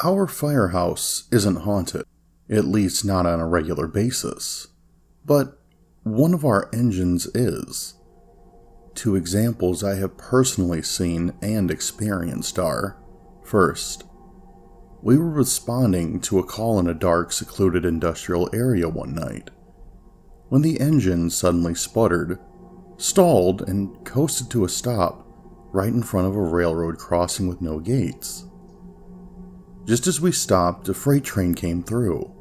Our firehouse isn't haunted, at least not on a regular basis, but one of our engines is. Two examples I have personally seen and experienced are, first, we were responding to a call in a dark, secluded industrial area one night, when the engine suddenly sputtered, stalled, and coasted to a stop right in front of a railroad crossing with no gates. Just as we stopped, a freight train came through.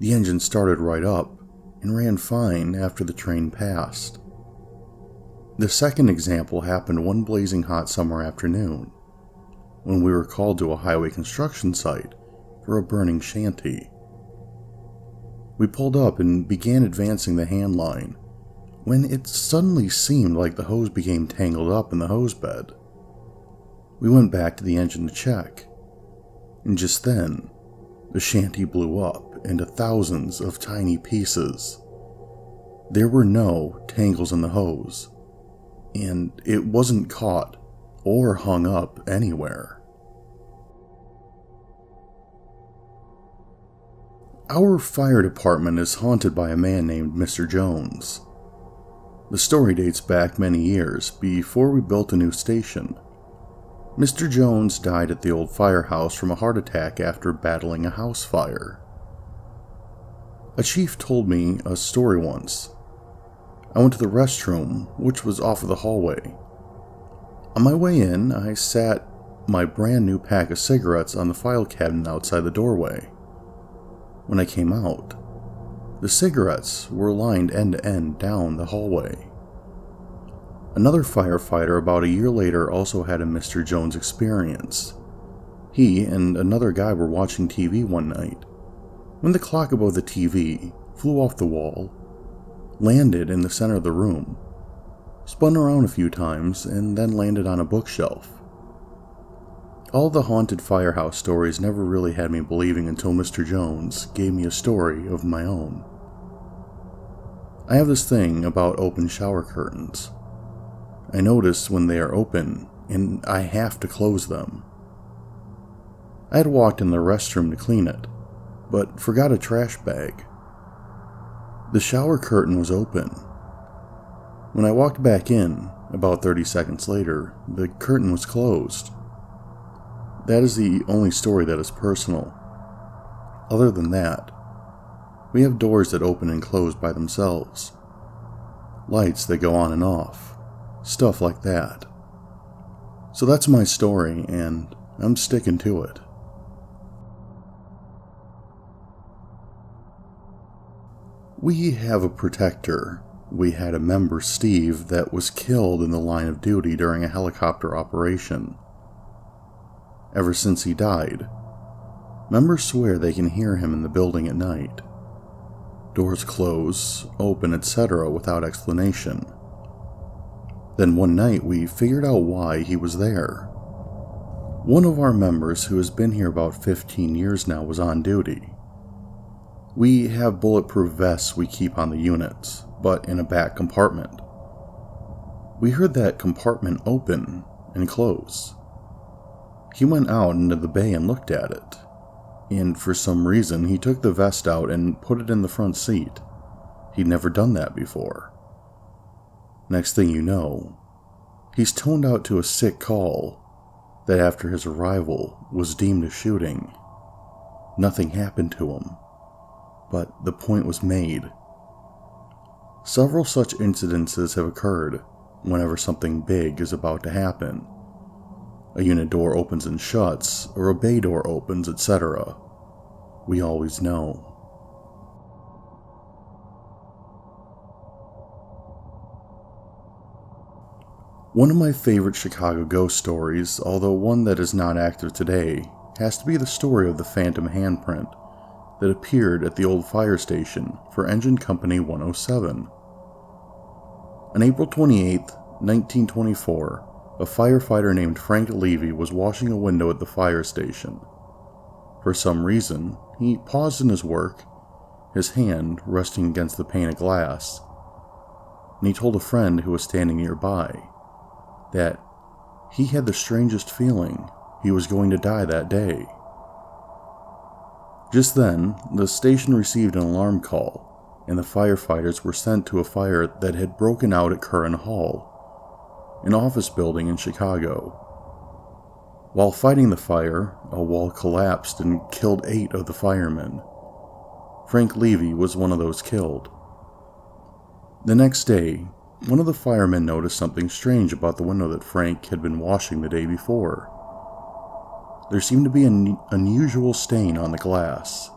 The engine started right up and ran fine after the train passed. The second example happened one blazing hot summer afternoon, when we were called to a highway construction site for a burning shanty. We pulled up and began advancing the hand line, when it suddenly seemed like the hose became tangled up in the hose bed. We went back to the engine to check, and just then, the shanty blew up into thousands of tiny pieces. There were no tangles in the hose, and it wasn't caught or hung up anywhere. Our fire department is haunted by a man named Mr. Jones. The story dates back many years before we built a new station. Mr. Jones died at the old firehouse from a heart attack after battling a house fire. A chief told me a story once. I went to the restroom, which was off of the hallway. On my way in, I sat my brand new pack of cigarettes on the file cabinet outside the doorway. When I came out, the cigarettes were lined end to end down the hallway. Another firefighter about a year later also had a Mr. Jones experience. He and another guy were watching TV one night, when the clock above the TV flew off the wall, landed in the center of the room, spun around a few times, and then landed on a bookshelf. All the haunted firehouse stories never really had me believing until Mr. Jones gave me a story of my own. I have this thing about open shower curtains. I notice when they are open, and I have to close them. I had walked in the restroom to clean it, but forgot a trash bag. The shower curtain was open. When I walked back in, about 30 seconds later, the curtain was closed. That is the only story that is personal. Other than that, we have doors that open and close by themselves, lights that go on and off, stuff like that. So that's my story, and I'm sticking to it. We have a protector. We had a member, Steve, that was killed in the line of duty during a helicopter operation. Ever since he died, members swear they can hear him in the building at night. Doors close, open, etc. without explanation. Then one night we figured out why he was there. One of our members, who has been here about 15 years now, was on duty. We have bulletproof vests we keep on the units, but in a back compartment. We heard that compartment open and close. He went out into the bay and looked at it, and for some reason he took the vest out and put it in the front seat. He'd never done that before. Next thing you know, he's toned out to a sick call that after his arrival was deemed a shooting. Nothing happened to him, but the point was made. Several such incidences have occurred whenever something big is about to happen. A unit door opens and shuts, or a bay door opens, etc. We always know. One of my favorite Chicago ghost stories, although one that is not active today, has to be the story of the phantom handprint that appeared at the old fire station for Engine Company 107. On April 28, 1924, a firefighter named Frank Levy was washing a window at the fire station. For some reason, he paused in his work, his hand resting against the pane of glass, and he told a friend who was standing nearby that he had the strangest feeling he was going to die that day. Just then, the station received an alarm call, and the firefighters were sent to a fire that had broken out at Curran Hall, an office building in Chicago. While fighting the fire, a wall collapsed and killed 8 of the firemen. Frank Levy was one of those killed. The next day, one of the firemen noticed something strange about the window that Frank had been washing the day before. There seemed to be an unusual stain on the glass,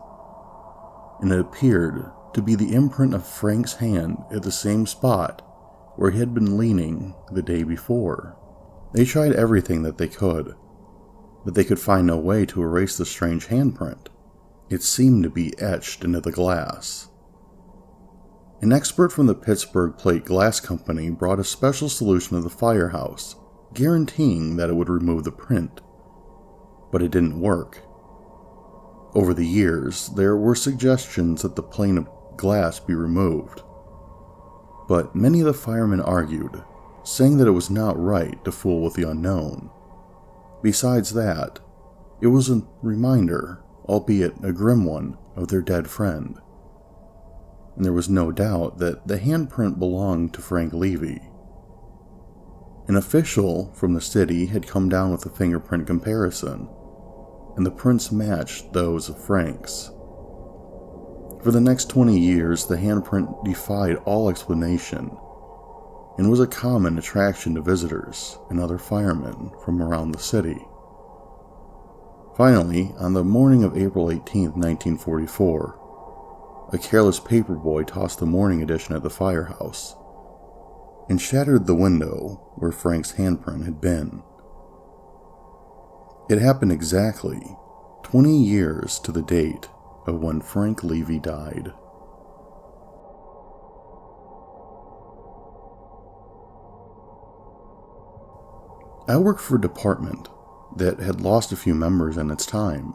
and it appeared to be the imprint of Frank's hand at the same spot where he had been leaning the day before. They tried everything that they could, but they could find no way to erase the strange handprint. It seemed to be etched into the glass. An expert from the Pittsburgh Plate Glass Company brought a special solution to the firehouse, guaranteeing that it would remove the print. But it didn't work. Over the years, there were suggestions that the pane of glass be removed. But many of the firemen argued, saying that it was not right to fool with the unknown. Besides that, it was a reminder, albeit a grim one, of their dead friend. And there was no doubt that the handprint belonged to Frank Levy. An official from the city had come down with a fingerprint comparison, and the prints matched those of Frank's. For the next 20 years, the handprint defied all explanation, and was a common attraction to visitors and other firemen from around the city. Finally, on the morning of April 18, 1944, a careless paperboy tossed the morning edition at the firehouse and shattered the window where Frank's handprint had been. It happened exactly 20 years to the date of when Frank Levy died. I worked for a department that had lost a few members in its time.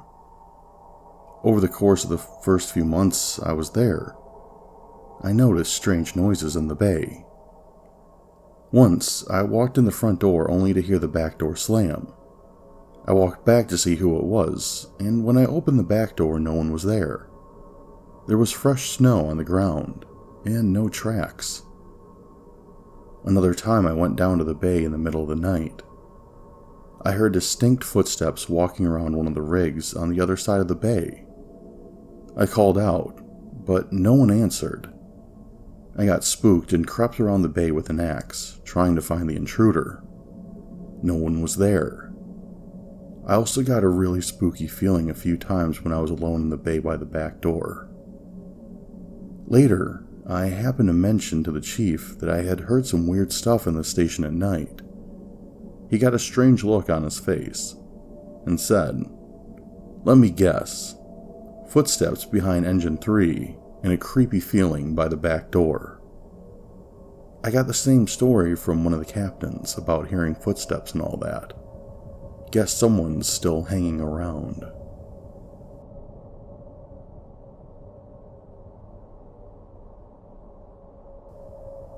Over the course of the first few months I was there, I noticed strange noises in the bay. Once, I walked in the front door only to hear the back door slam. I walked back to see who it was, and when I opened the back door, no one was there. There was fresh snow on the ground, and no tracks. Another time I went down to the bay in the middle of the night. I heard distinct footsteps walking around one of the rigs on the other side of the bay. I called out, but no one answered. I got spooked and crept around the bay with an axe, trying to find the intruder. No one was there. I also got a really spooky feeling a few times when I was alone in the bay by the back door. Later, I happened to mention to the chief that I had heard some weird stuff in the station at night. He got a strange look on his face and said, "Let me guess. Footsteps behind engine 3 and a creepy feeling by the back door." I got the same story from one of the captains about hearing footsteps and all that. Guess someone's still hanging around.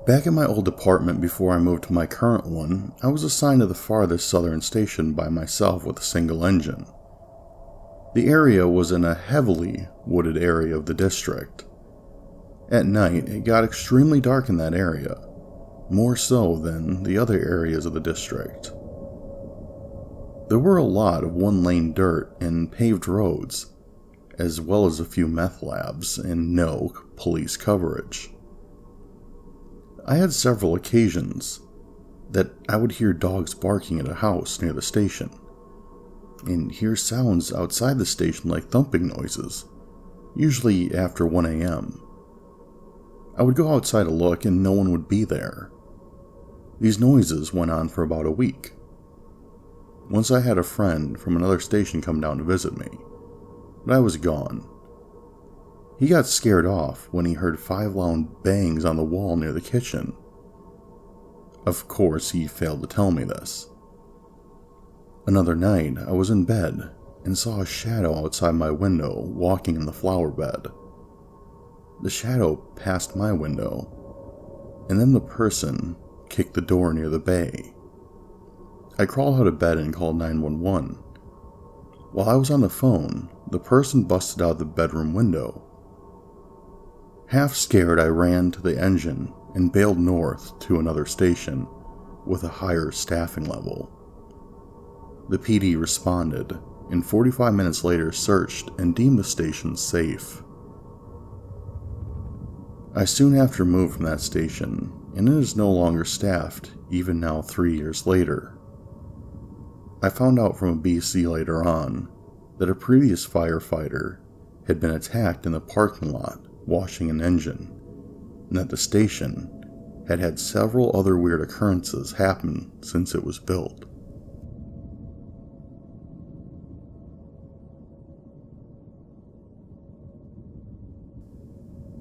Back in my old department before I moved to my current one, I was assigned to the farthest southern station by myself with a single engine. The area was in a heavily wooded area of the district. At night, it got extremely dark in that area, more so than the other areas of the district. There were a lot of one-lane dirt and paved roads, as well as a few meth labs and no police coverage. I had several occasions that I would hear dogs barking at a house near the station, and hear sounds outside the station like thumping noises, usually after 1 a.m. I would go outside to look and no one would be there. These noises went on for about a week. Once I had a friend from another station come down to visit me, but I was gone. He got scared off when he heard 5 loud bangs on the wall near the kitchen. Of course, he failed to tell me this. Another night, I was in bed and saw a shadow outside my window walking in the flower bed. The shadow passed my window, and then the person kicked the door near the bay. I crawled out of bed and called 911. While I was on the phone, the person busted out the bedroom window. Half scared, I ran to the engine and bailed north to another station with a higher staffing level. The PD responded, and 45 minutes later searched and deemed the station safe. I soon after moved from that station, and it is no longer staffed, even now 3 years later. I found out from a BC later on that a previous firefighter had been attacked in the parking lot washing an engine, and that the station had had several other weird occurrences happen since it was built.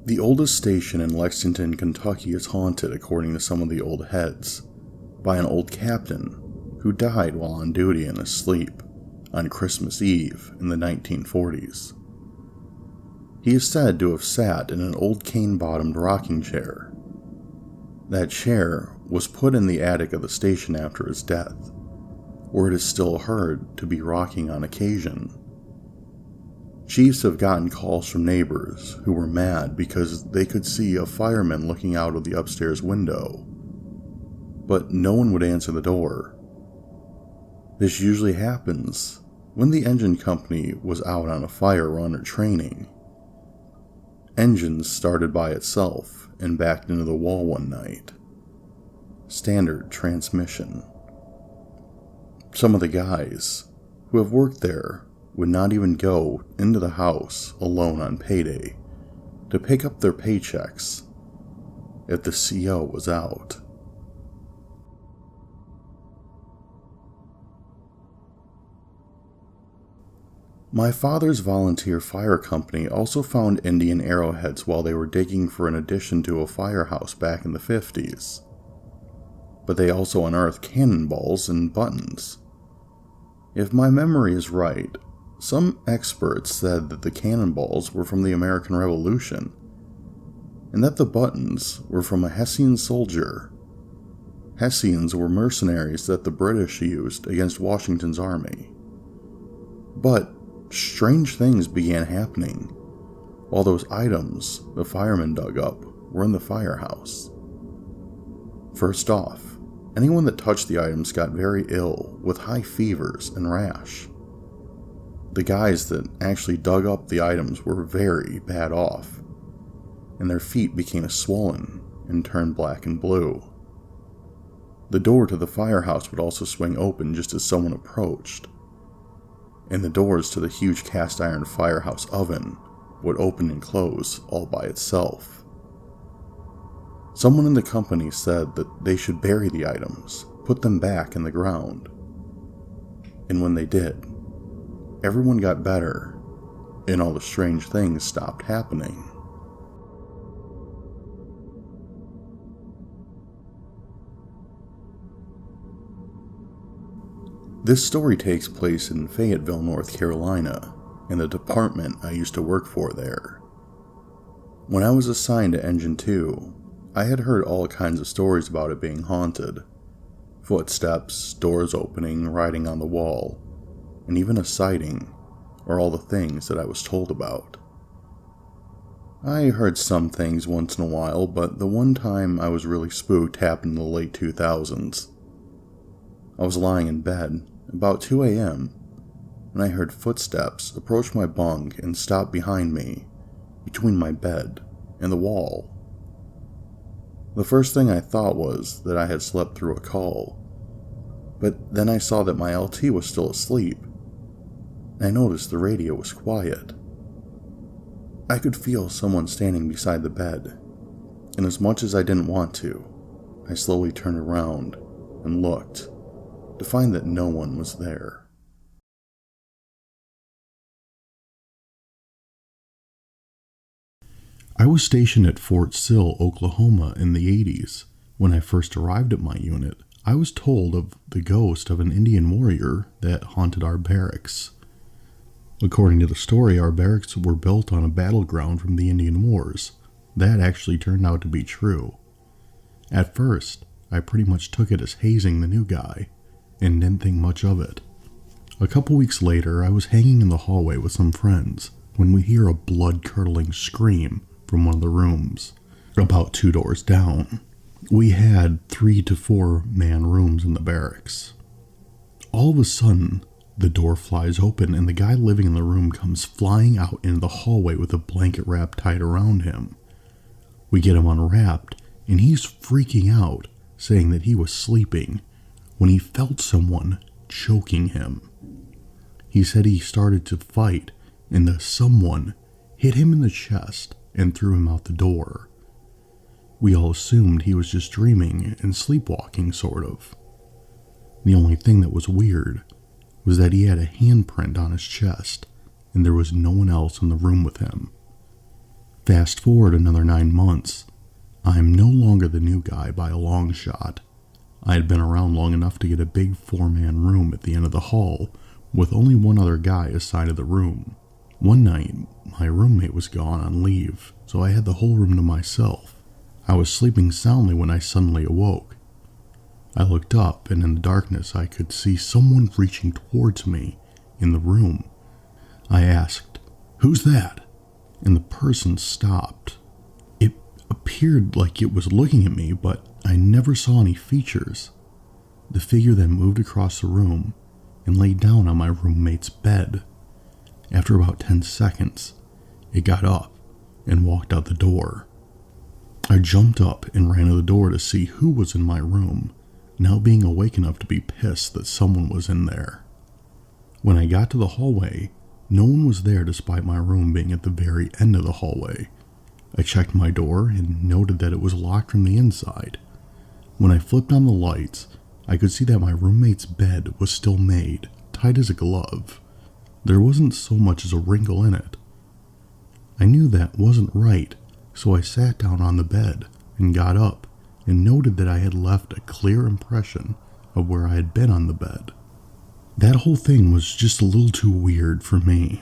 The oldest station in Lexington, Kentucky is haunted, according to some of the old heads, by an old captain who died while on duty in his sleep on Christmas Eve in the 1940s. He is said to have sat in an old cane-bottomed rocking chair. That chair was put in the attic of the station after his death, where it is still heard to be rocking on occasion. Chiefs have gotten calls from neighbors who were mad because they could see a fireman looking out of the upstairs window, but no one would answer the door. This usually happens when the engine company was out on a fire run or training. Engines started by itself and backed into the wall one night. Standard transmission. Some of the guys who have worked there would not even go into the house alone on payday to pick up their paychecks if the CO was out. My father's volunteer fire company also found Indian arrowheads while they were digging for an addition to a firehouse back in the 50s. But they also unearthed cannonballs and buttons. If my memory is right, some experts said that the cannonballs were from the American Revolution, and that the buttons were from a Hessian soldier. Hessians were mercenaries that the British used against Washington's army. But strange things began happening while those items the firemen dug up were in the firehouse. First off, anyone that touched the items got very ill with high fevers and rash. The guys that actually dug up the items were very bad off, and their feet became swollen and turned black and blue. The door to the firehouse would also swing open just as someone approached, and the doors to the huge cast iron firehouse oven would open and close all by itself. Someone in the company said that they should bury the items, put them back in the ground. And when they did, everyone got better, and all the strange things stopped happening. This story takes place in Fayetteville, North Carolina, in the department I used to work for there. When I was assigned to Engine 2, I had heard all kinds of stories about it being haunted. Footsteps, doors opening, writing on the wall, and even a sighting, or all the things that I was told about. I heard some things once in a while, but the one time I was really spooked happened in the late 2000s. I was lying in bed, about 2 a.m., when I heard footsteps approach my bunk and stop behind me, between my bed and the wall. The first thing I thought was that I had slept through a call, but then I saw that my LT was still asleep. I noticed the radio was quiet. I could feel someone standing beside the bed, and as much as I didn't want to, I slowly turned around and looked to find that no one was there. I was stationed at Fort Sill, Oklahoma in the 80s. When I first arrived at my unit, I was told of the ghost of an Indian warrior that haunted our barracks. According to the story, our barracks were built on a battleground from the Indian Wars. That actually turned out to be true. At first, I pretty much took it as hazing the new guy, and didn't think much of it. A couple weeks later, I was hanging in the hallway with some friends when we hear a blood-curdling scream from one of the rooms, about 2 doors down. We had 3 to 4 man rooms in the barracks. All of a sudden, the door flies open and the guy living in the room comes flying out into the hallway with a blanket wrap tied around him. We get him unwrapped, and he's freaking out, saying that he was sleeping when he felt someone choking him. He said he started to fight, and the someone hit him in the chest and threw him out the door. We all assumed he was just dreaming and sleepwalking, sort of. The only thing that was weird was that he had a handprint on his chest, and there was no one else in the room with him. Fast forward another 9 months. I am no longer the new guy by a long shot. I had been around long enough to get a big 4-man room at the end of the hall, with only one other guy assigned to the room. One night, my roommate was gone on leave, so I had the whole room to myself. I was sleeping soundly when I suddenly awoke. I looked up, and in the darkness I could see someone reaching towards me in the room. I asked, "Who's that?" And the person stopped. It appeared like it was looking at me, but I never saw any features. The figure then moved across the room and laid down on my roommate's bed. After about 10 seconds, it got up and walked out the door. I jumped up and ran to the door to see who was in my room, now being awake enough to be pissed that someone was in there. When I got to the hallway, no one was there despite my room being at the very end of the hallway. I checked my door and noted that it was locked from the inside. When I flipped on the lights, I could see that my roommate's bed was still made, tight as a glove. There wasn't so much as a wrinkle in it. I knew that wasn't right, so I sat down on the bed and got up and noted that I had left a clear impression of where I had been on the bed. That whole thing was just a little too weird for me.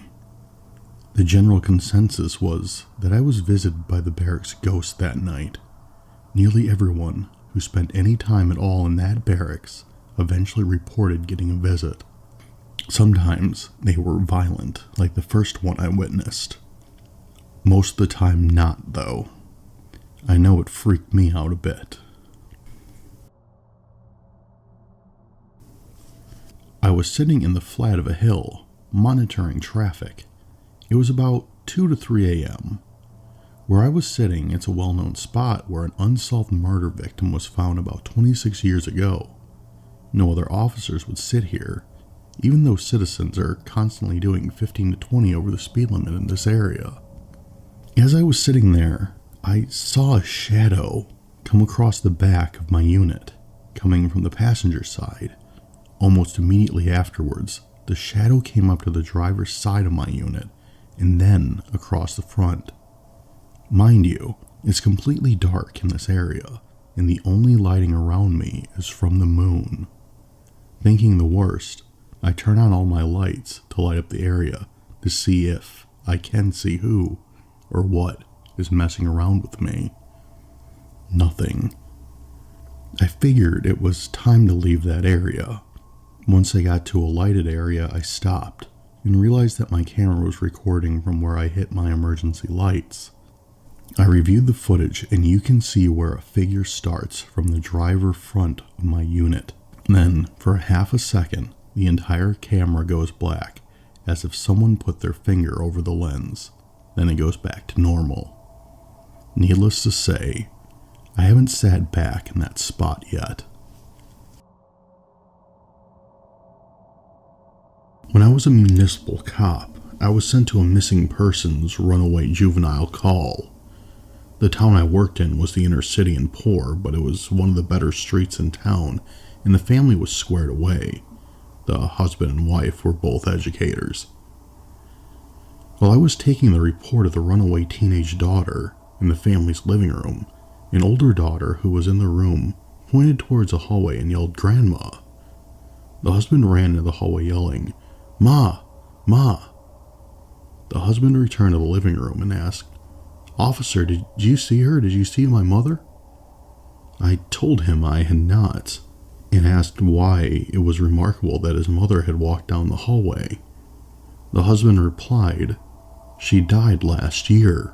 The general consensus was that I was visited by the barracks ghost that night. Nearly everyone who spent any time at all in that barracks eventually reported getting a visit. Sometimes they were violent, like the first one I witnessed. Most of the time not, though. I know it freaked me out a bit. I was sitting in the flat of a hill, monitoring traffic. It was about 2 to 3 a.m. Where I was sitting, it's a well-known spot where an unsolved murder victim was found about 26 years ago. No other officers would sit here, even though citizens are constantly doing 15 to 20 over the speed limit in this area. As I was sitting there, I saw a shadow come across the back of my unit, coming from the passenger side. Almost immediately afterwards, the shadow came up to the driver's side of my unit, and then across the front. Mind you, it's completely dark in this area, and the only lighting around me is from the moon. Thinking the worst, I turn on all my lights to light up the area to see if I can see who or what is messing around with me. Nothing. I figured it was time to leave that area. Once I got to a lighted area, I stopped and realized that my camera was recording from where I hit my emergency lights. I reviewed the footage, and you can see where a figure starts from the driver front of my unit. Then, for half a second, the entire camera goes black, as if someone put their finger over the lens. Then it goes back to normal. Needless to say, I haven't sat back in that spot yet. When I was a municipal cop, I was sent to a missing persons runaway juvenile call. The town I worked in was the inner city and poor, but it was one of the better streets in town, and the family was squared away. The husband and wife were both educators. While I was taking the report of the runaway teenage daughter in the family's living room, an older daughter who was in the room pointed towards a hallway and yelled, "Grandma." The husband ran into the hallway yelling, "Ma! Ma!" The husband returned to the living room and asked, "Officer, did you see her? Did you see my mother?" I told him I had not. and asked why it was remarkable that his mother had walked down the hallway. The husband replied, "She died last year.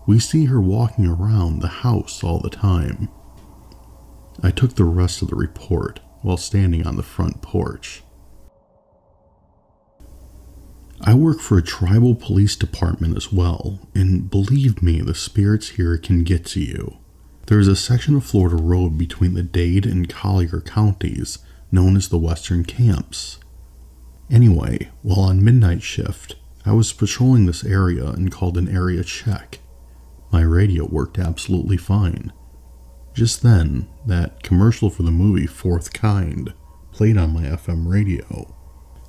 We see her walking around the house all the time." I took the rest of the report while standing on the front porch. I work for a tribal police department as well, and believe me, the spirits here can get to you. There is a section of Florida road between the Dade and Collier counties known as the Western Camps. Anyway, while on midnight shift, I was patrolling this area and called an area check. My radio worked absolutely fine. Just then, that commercial for the movie Fourth Kind played on my FM radio.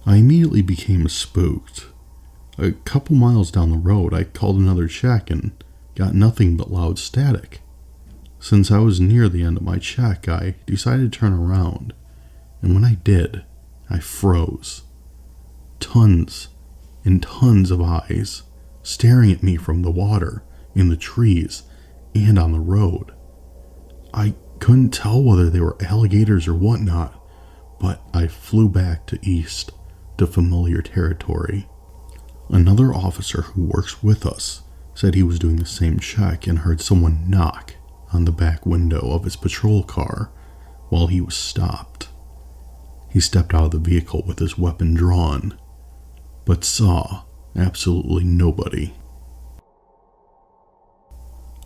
I immediately became spooked. A couple miles down the road, I called another check and got nothing but loud static. Since I was near the end of my check, I decided to turn around, and when I did, I froze. Tons and tons of eyes staring at me from the water, in the trees, and on the road. I couldn't tell whether they were alligators or whatnot, but I flew back to east, to familiar territory. Another officer who works with us said he was doing the same check and heard someone knock on the back window of his patrol car while he was stopped. He stepped out of the vehicle with his weapon drawn, but saw absolutely nobody.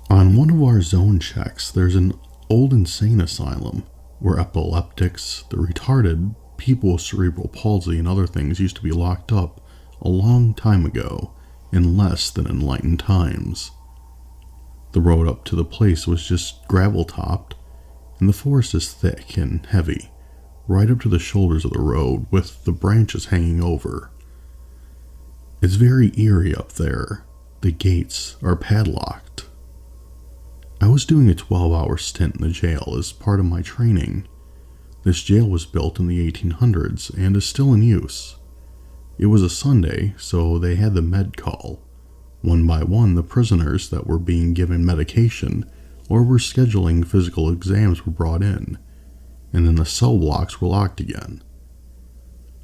On one of our zone checks, there's an old insane asylum where epileptics, the retarded, people with cerebral palsy, and other things used to be locked up a long time ago in less than enlightened times. The road up to the place was just gravel-topped, and the forest is thick and heavy, right up to the shoulders of the road with the branches hanging over. It's very eerie up there. The gates are padlocked. I was doing a 12-hour stint in the jail as part of my training. This jail was built in the 1800s and is still in use. It was a Sunday, so they had the med call. One by one, the prisoners that were being given medication or were scheduling physical exams were brought in, and then the cell blocks were locked again.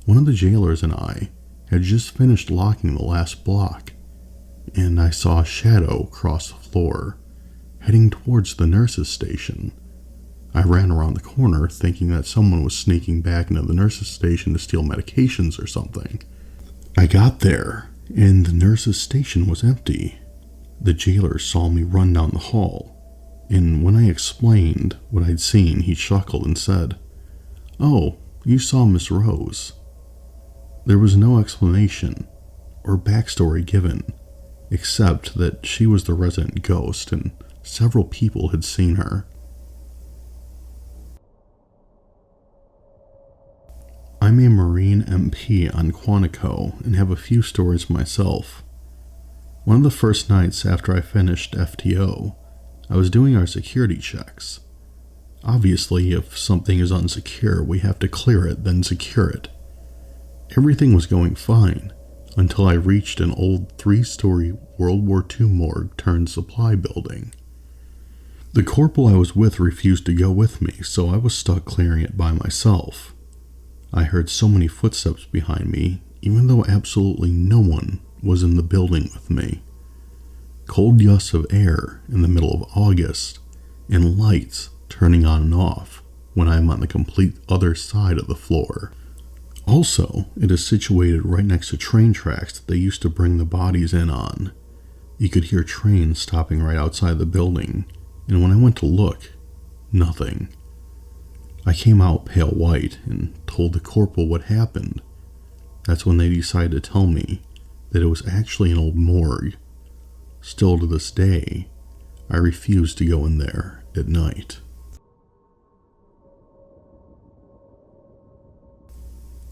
One of the jailers and I had just finished locking the last block, and I saw a shadow cross the floor, heading towards the nurse's station. I ran around the corner thinking that someone was sneaking back into the nurse's station to steal medications or something. I got there, and the nurse's station was empty. The jailer saw me run down the hall, and when I explained what I'd seen, he chuckled and said, "Oh, you saw Miss Rose." There was no explanation or backstory given, except that she was the resident ghost and several people had seen her. I'm a Marine MP on Quantico and have a few stories myself. One of the first nights after I finished FTO, I was doing our security checks. Obviously, if something is unsecure, we have to clear it, then secure it. Everything was going fine until I reached an old 3-story World War II morgue turned supply building. The corporal I was with refused to go with me, so I was stuck clearing it by myself. I heard so many footsteps behind me, even though absolutely no one was in the building with me. Cold gusts of air in the middle of August, and lights turning on and off when I am on the complete other side of the floor. Also, it is situated right next to train tracks that they used to bring the bodies in on. You could hear trains stopping right outside the building, and when I went to look, nothing. I came out pale white and told the corporal what happened. That's when they decided to tell me that it was actually an old morgue. Still to this day, I refuse to go in there at night.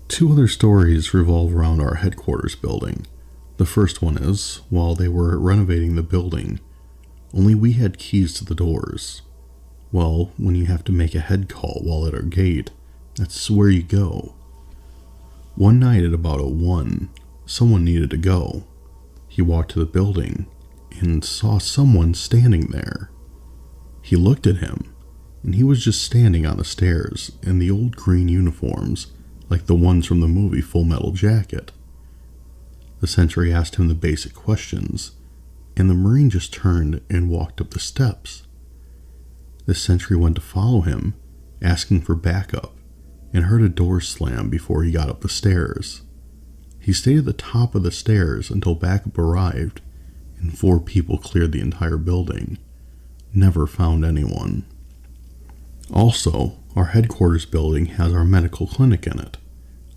Two other stories revolve around our headquarters building. The first one is, while they were renovating the building, only we had keys to the doors. Well, when you have to make a head call while at our gate, that's where you go. One night at about 1, someone needed to go. He walked to the building and saw someone standing there. He looked at him, and he was just standing on the stairs in the old green uniforms, like the ones from the movie Full Metal Jacket. The sentry asked him the basic questions, and the Marine just turned and walked up the steps. The sentry went to follow him, asking for backup, and heard a door slam before he got up the stairs. He stayed at the top of the stairs until backup arrived, and 4 people cleared the entire building. Never found anyone. Also, our headquarters building has our medical clinic in it.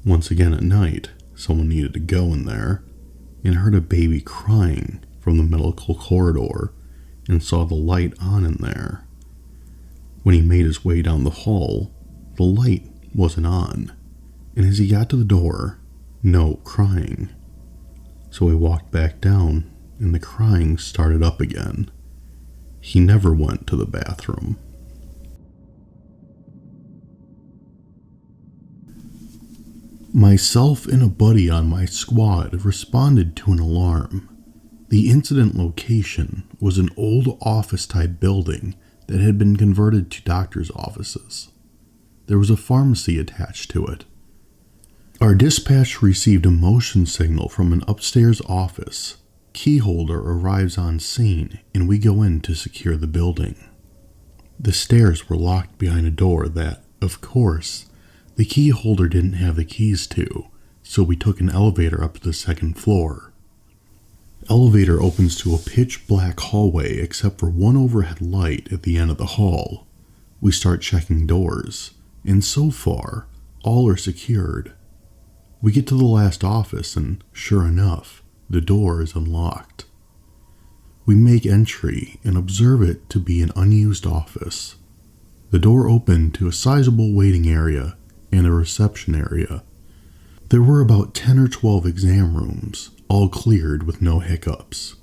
Once again at night, someone needed to go in there, and heard a baby crying from the medical corridor, and saw the light on in there. When he made his way down the hall, the light wasn't on, and as he got to the door, no crying. So he walked back down, and the crying started up again. He never went to the bathroom. Myself and a buddy on my squad responded to an alarm. The incident location was an old office-type building that had been converted to doctor's offices. There was a pharmacy attached to it. Our dispatch received a motion signal from an upstairs office. Keyholder arrives on scene, and we go in to secure the building. The stairs were locked behind a door that, of course, the keyholder didn't have the keys to, so we took an elevator up to the 2nd floor. Elevator opens to a pitch-black hallway except for one overhead light at the end of the hall. We start checking doors, and so far, all are secured. We get to the last office, and sure enough, the door is unlocked. We make entry and observe it to be an unused office. The door opened to a sizable waiting area and a reception area. There were about 10 or 12 exam rooms, all cleared with no hiccups.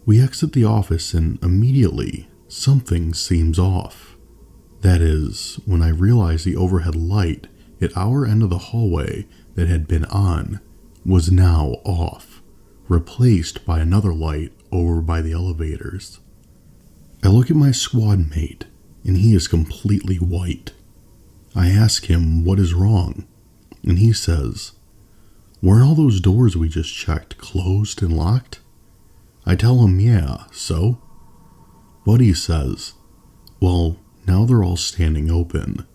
We exit the office and immediately something seems off. That is, when I realize the overhead light at our end of the hallway that had been on was now off, replaced by another light over by the elevators. I look at my squad mate, and he is completely white. I ask him what is wrong, and he says, "Weren't all those doors we just checked closed and locked?" I tell him, "Yeah, so?" Buddy says, "Well, now they're all standing open."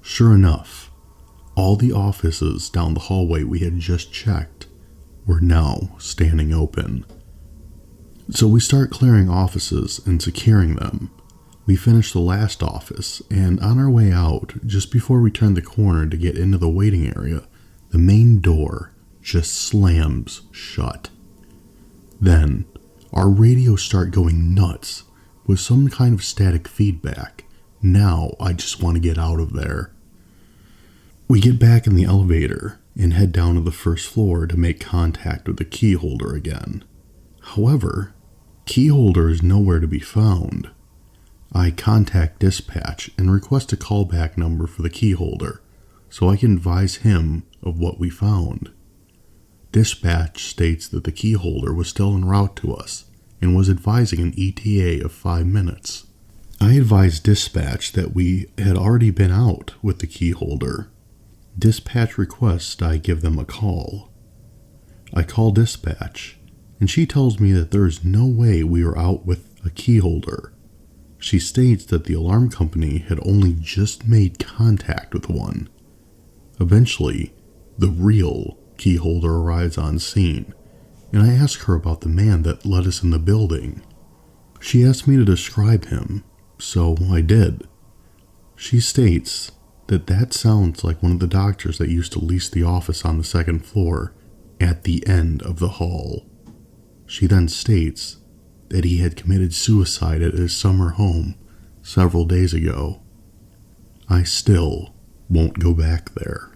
Sure enough, all the offices down the hallway we had just checked were now standing open. So we start clearing offices and securing them. We finish the last office, and on our way out, just before we turn the corner to get into the waiting area, the main door just slams shut. Then, our radios start going nuts with some kind of static feedback. Now I just want to get out of there. We get back in the elevator and head down to the 1st floor to make contact with the keyholder again. However, keyholder is nowhere to be found. I contact dispatch and request a callback number for the keyholder so I can advise him of what we found. Dispatch states that the keyholder was still en route to us and was advising an ETA of 5 minutes. I advised dispatch that we had already been out with the keyholder. Dispatch requests I give them a call. I call dispatch, and she tells me that there is no way we are out with a keyholder. She states that the alarm company had only just made contact with one. Eventually, the real keyholder arrives on scene, and I ask her about the man that let us in the building. She asked me to describe him, so I did. She states that sounds like one of the doctors that used to lease the office on the 2nd floor at the end of the hall. She then states that he had committed suicide at his summer home several days ago. I still won't go back there.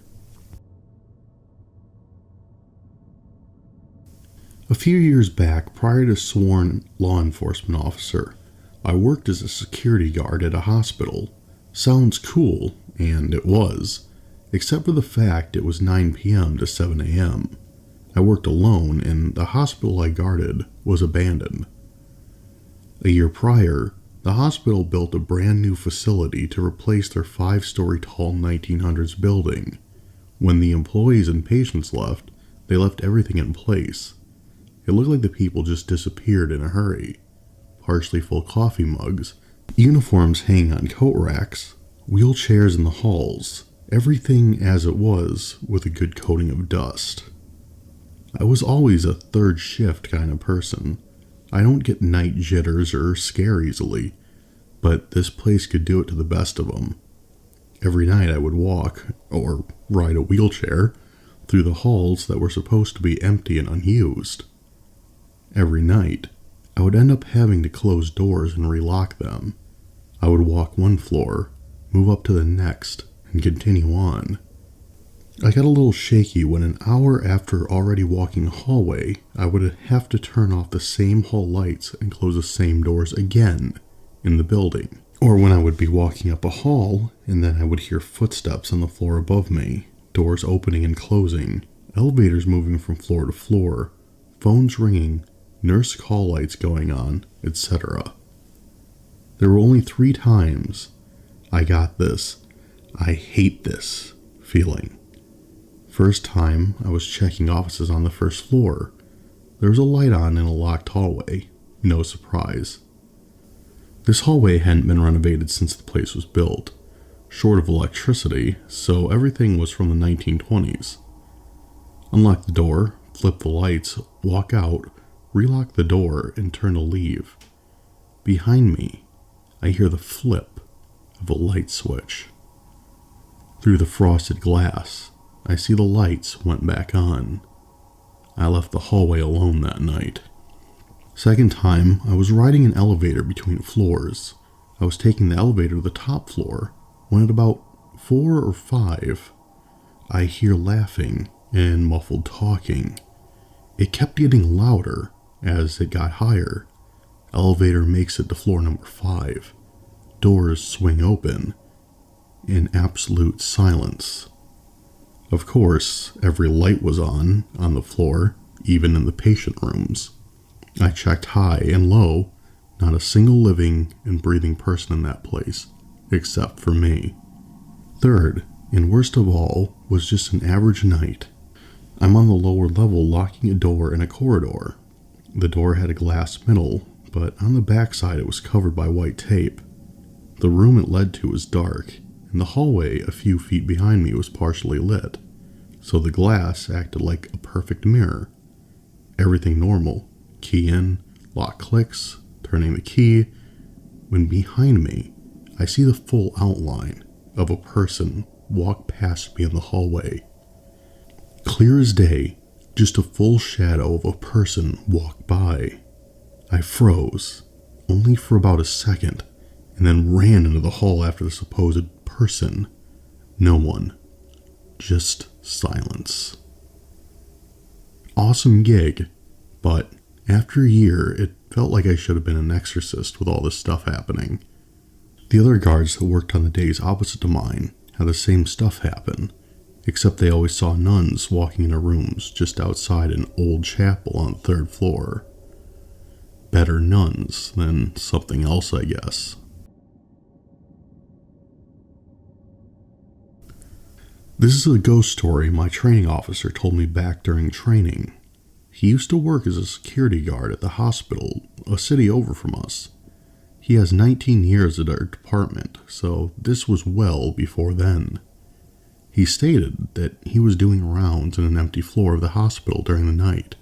A few years back, prior to sworn law enforcement officer, I worked as a security guard at a hospital. Sounds cool, and it was, except for the fact it was 9 p.m. to 7 a.m. I worked alone, and the hospital I guarded was abandoned. A year prior, The hospital built a brand new facility to replace their 5-story tall 1900s building. When the employees and patients left, they left everything in place. It looked like the people just disappeared in a hurry. Partially full coffee mugs, uniforms hanging on coat racks, wheelchairs in the halls, everything as it was with a good coating of dust. I was always a third shift kind of person. I don't get night jitters or scare easily, but this place could do it to the best of them. Every night I would walk, or ride a wheelchair, through the halls that were supposed to be empty and unused. Every night, I would end up having to close doors and relock them. I would walk one floor, move up to the next, and continue on. I got a little shaky when an hour after already walking a hallway, I would have to turn off the same hall lights and close the same doors again in the building. Or when I would be walking up a hall, and then I would hear footsteps on the floor above me, doors opening and closing, elevators moving from floor to floor, phones ringing, nurse call lights going on, etc. There were only 3 times I got this "I hate this" feeling. First time, I was checking offices on the first floor. There was a light on in a locked hallway. No surprise. This hallway hadn't been renovated since the place was built, short of electricity, so everything was from the 1920s. Unlock the door, flip the lights, walk out, relock the door, and turn to leave. Behind me, I hear the flip of a light switch. Through the frosted glass, I see the lights went back on. I left the hallway alone that night. Second time, I was riding an elevator between floors. I was taking the elevator to the top floor, when at about 4 or 5, I hear laughing and muffled talking. It kept getting louder as it got higher. Elevator makes it to floor number 5. Doors swing open. In absolute silence. Of course, every light was on the floor, even in the patient rooms. I checked high and low, not a single living and breathing person in that place, except for me. Third, and worst of all, was just an average night. I'm on the lower level locking a door in a corridor. The door had a glass middle, but on the backside it was covered by white tape. The room it led to was dark, and the hallway a few feet behind me was partially lit, so the glass acted like a perfect mirror. Everything normal. Key in, lock clicks, turning the key, when behind me, I see the full outline of a person walk past me in the hallway. Clear as day, just a full shadow of a person walk by. I froze, only for about a second, and then ran into the hall after the supposed person. No one. Just silence. Awesome gig, but after a year, it felt like I should have been an exorcist with all this stuff happening. The other guards that worked on the days opposite to mine had the same stuff happen, except they always saw nuns walking in their rooms just outside an old chapel on the 3rd floor. Better nuns than something else, I guess. This is a ghost story my training officer told me back during training. He used to work as a security guard at the hospital, a city over from us. He has 19 years at our department, so this was well before then. He stated that he was doing rounds in an empty floor of the hospital during the night.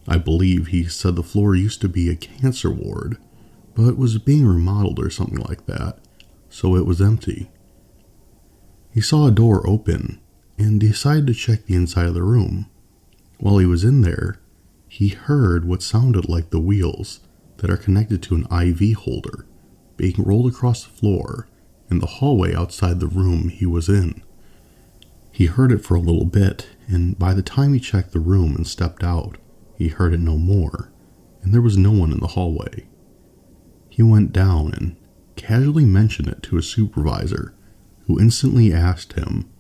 I believe he said the floor used to be a cancer ward, but it was being remodeled or something like that, so it was empty. He saw a door open and decided to check the inside of the room. While he was in there, he heard what sounded like the wheels that are connected to an IV holder being rolled across the floor in the hallway outside the room he was in. He heard it for a little bit, and by the time he checked the room and stepped out, he heard it no more, and there was no one in the hallway. He went down and casually mentioned it to his supervisor, who instantly asked him.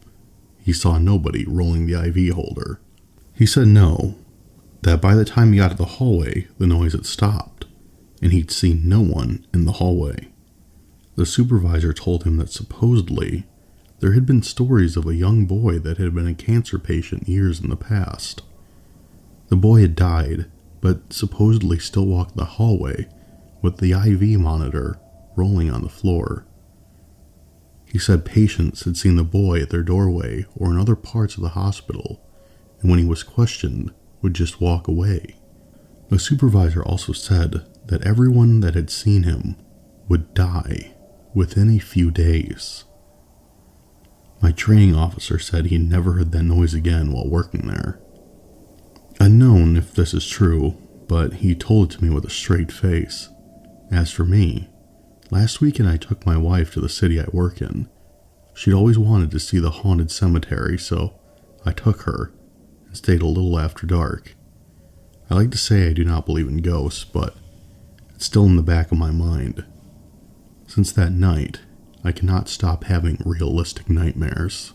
He saw nobody rolling the IV holder. He said no, that by the time he got to the hallway, the noise had stopped. and he'd seen no one in the hallway. The supervisor told him that supposedly there had been stories of a young boy that had been a cancer patient years in the past. The boy had died, but supposedly still walked the hallway with the IV monitor rolling on the floor. He said patients had seen the boy at their doorway or in other parts of the hospital, and when he was questioned, would just walk away. The supervisor also said that everyone that had seen him would die within a few days. My training officer said he never heard that noise again while working there. Unknown if this is true, but he told it to me with a straight face. As for me, last weekend I took my wife to the city I work in. She'd always wanted to see the haunted cemetery, so I took her and stayed a little after dark. I like to say I do not believe in ghosts, but it's still in the back of my mind. Since that night, I cannot stop having realistic nightmares.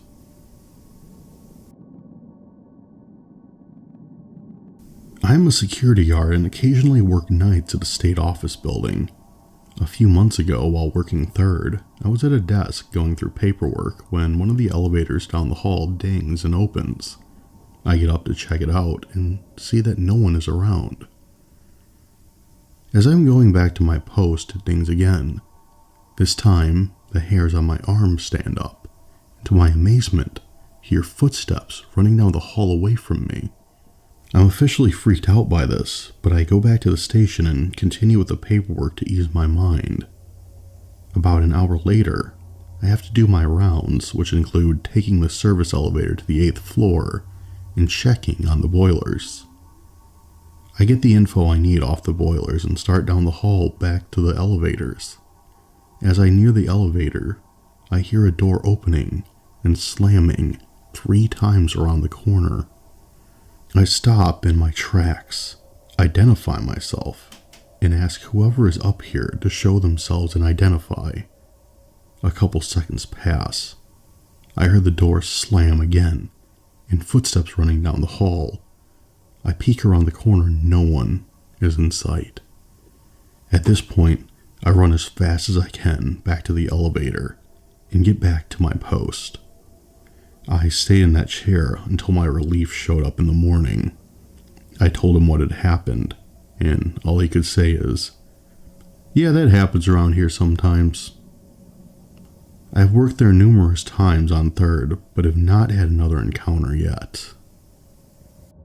I am a security guard and occasionally work nights at a state office building. A few months ago, while working third, I was at a desk going through paperwork when one of the elevators down the hall dings and opens. I get up to check it out and see that no one is around. As I'm going back to my post, it dings again. This time, the hairs on my arms stand up. To my amazement, hear footsteps running down the hall away from me. I'm officially freaked out by this, but I go back to the station and continue with the paperwork to ease my mind. About an hour later, I have to do my rounds, which include taking the service elevator to the 8th floor and checking on the boilers. I get the info I need off the boilers and start down the hall back to the elevators. As I near the elevator, I hear a door opening and slamming 3 times around the corner. I stop in my tracks, identify myself, and ask whoever is up here to show themselves and identify. A couple seconds pass. I hear the door slam again, and footsteps running down the hall. I peek around the corner and no one is in sight. At this point, I run as fast as I can back to the elevator and get back to my post. I stayed in that chair until my relief showed up in the morning. I told him what had happened, and all he could say is, "Yeah, that happens around here sometimes." I've worked there numerous times on third, but have not had another encounter yet.